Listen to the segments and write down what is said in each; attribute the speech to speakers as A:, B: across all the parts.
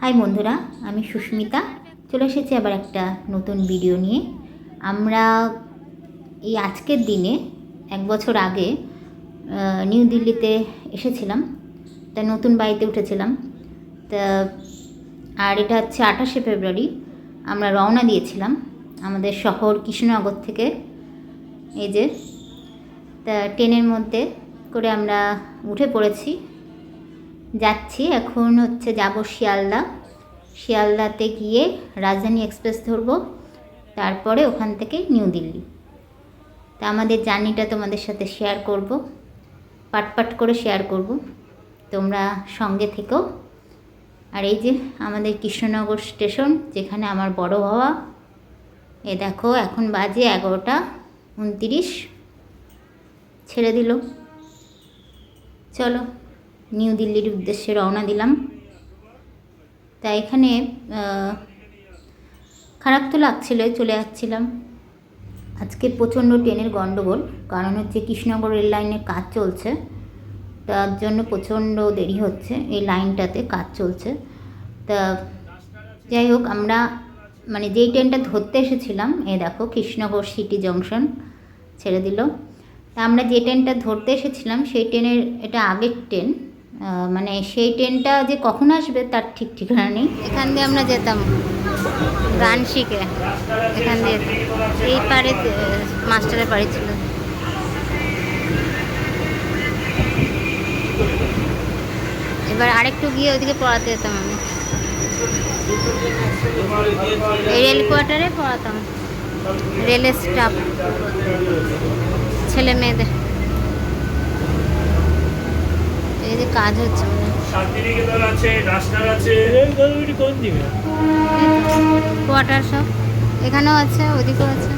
A: High বন্ধুরা, আমি সুস্মিতা চলে এসেছি আবার একটা নতুন ভিডিও নিয়ে। আমরা এই আজকের দিনে 1 বছর আগে নিউ দিল্লিতে এসেছিলাম। তা নতুন বাড়িতে উঠেছিলাম। তা আর এটা হচ্ছে 28শে ফেব্রুয়ারি। আমরা রওনা দিয়েছিলাম আমাদের শহর কৃষ্ণনগর থেকে। এই যে তা ট্রেনের মধ্যে করে আমরা উঠে পড়েছি, যাচ্ছি। এখন হচ্ছে যাব শিয়ালদাতে গিয়ে রাজধানী এক্সপ্রেস ধরব, তারপরে ওখান থেকে নিউ দিল্লি। তা আমাদের জার্নিটা তোমাদের সাথে শেয়ার করব, পাট করে শেয়ার করব, তোমরা সঙ্গে থেকো। আর এই যে আমাদের কৃষ্ণনগর স্টেশন, যেখানে আমার বড় হওয়া। এ দেখো এখন বাজে 11টা 29, ছেড়ে দিল। চলো নিউ দিল্লির উদ্দেশ্যে রওনা দিলাম। তা এখানে খারাপ তো লাগছিল, চলে যাচ্ছিলাম। আজকে প্রচণ্ড ট্রেনের গণ্ডগোল, কারণ হচ্ছে কৃষ্ণনগর রেল লাইনের কাজ চলছে, তার জন্য প্রচণ্ড দেরি হচ্ছে। এই লাইনটাতে কাজ চলছে। তা যাই হোক, আমরা মানে যেই ট্রেনটা ধরতে এসেছিলাম, এ দেখো কৃষ্ণনগর সিটি জংশন ছেড়ে দিল। তা আমরা যে ট্রেনটা ধরতে এসেছিলাম সেই ট্রেনের, এটা আগের ট্রেন, মানে সেই ট্রেনটা যে কখন আসবে তার ঠিক ঠিকানা নেই। এখান দিয়ে আমরা যেতাম গান শিখে, এখান দিয়ে এই পারে মাস্টারের বাড়ি ছিল। এবার আরেকটু গিয়ে ওইদিকে পড়াতে যেতাম আমি, এই রেল কোয়ার্টারে পড়াতাম, রেলের স্টাফ ছেলে মেয়েদের। এই যে কাজ হচ্ছে, কোয়ার্টার সব এখানেও আছে, ওইদিকেও আছে।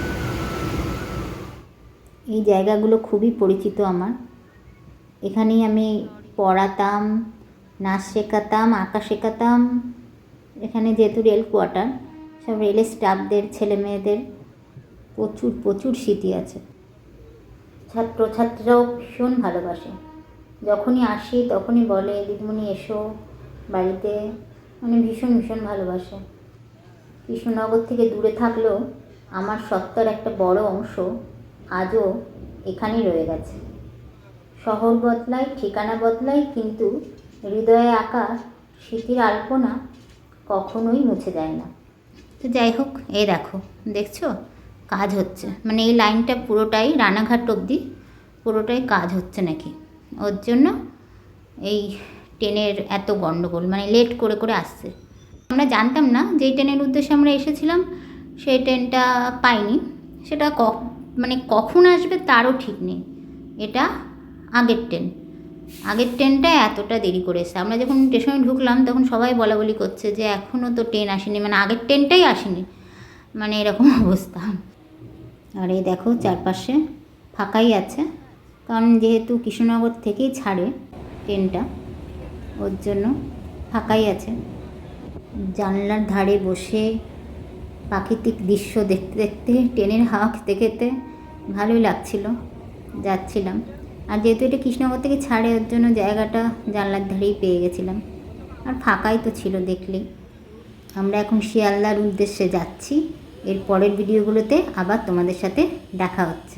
A: এই জায়গাগুলো খুবই পরিচিত আমার। এখানেই আমি পড়াতাম, নাচ শেখাতাম, আঁকা শেখাতাম। এখানে যেহেতু রেল কোয়ার্টার, সব রেলের স্টাফদের ছেলে মেয়েদের প্রচুর প্রচুর স্মৃতি আছে। ছাত্রছাত্রীরাও ভীষণ ভালোবাসে, যখনই আসি তখনই বলে দিদিমণি এসো বাড়িতে, মানে ভীষণ ভীষণ ভালোবাসে। কৃষ্ণনগর থেকে দূরে থাকলেও আমার সত্তার একটা বড় অংশ আজও এখানেই রয়ে গেছে। শহর বদলায়, ঠিকানা বদলায়, কিন্তু হৃদয়ে আঁকা স্মৃতির আলপনা কখনোই মুছে যায় না। তো যাই হোক, এই দেখো, দেখছো কাজ হচ্ছে, মানে এই লাইনটা পুরোটাই রানাঘাট অবধি পুরোটাই কাজ হচ্ছে নাকি, ওর জন্য এই ট্রেনের এত গণ্ডগোল, মানে লেট করে করে আসছে। আমরা জানতাম না যেই ট্রেনের উদ্দেশ্যে আমরা এসেছিলাম সেই ট্রেনটা পাইনি। সেটা মানে কখন আসবে তারও ঠিক নেই। এটা আগের ট্রেনটা এতটা দেরি করে এসেছে। আমরা যখন স্টেশনে ঢুকলাম তখন সবাই বলাবলি করছে যে এখনও তো ট্রেন আসেনি, মানে আগের ট্রেনটাই আসেনি, মানে এরকম অবস্থা। আর এই দেখো চারপাশে ফাঁকাই আছে, কারণ যেহেতু কৃষ্ণনগর থেকেই ছাড়ে ট্রেনটা, ওর জন্য ফাঁকাই আছে। জানলার ধারে বসে প্রাকৃতিক দৃশ্য দেখতে দেখতে, ট্রেনের হাওয়া খেতে খেতে ভালোই লাগছিল, যাচ্ছিলাম। আর যেহেতু এটা কৃষ্ণনগর থেকে ছাড়ে, ওর জন্য জায়গাটা জানলার ধারেই পেয়ে গেছিলাম, আর ফাঁকাই তো ছিল দেখলেই। আমরা এখন শিয়ালদার উদ্দেশ্যে যাচ্ছি। এর পরের ভিডিওগুলোতে আবার তোমাদের সাথে দেখা হচ্ছে।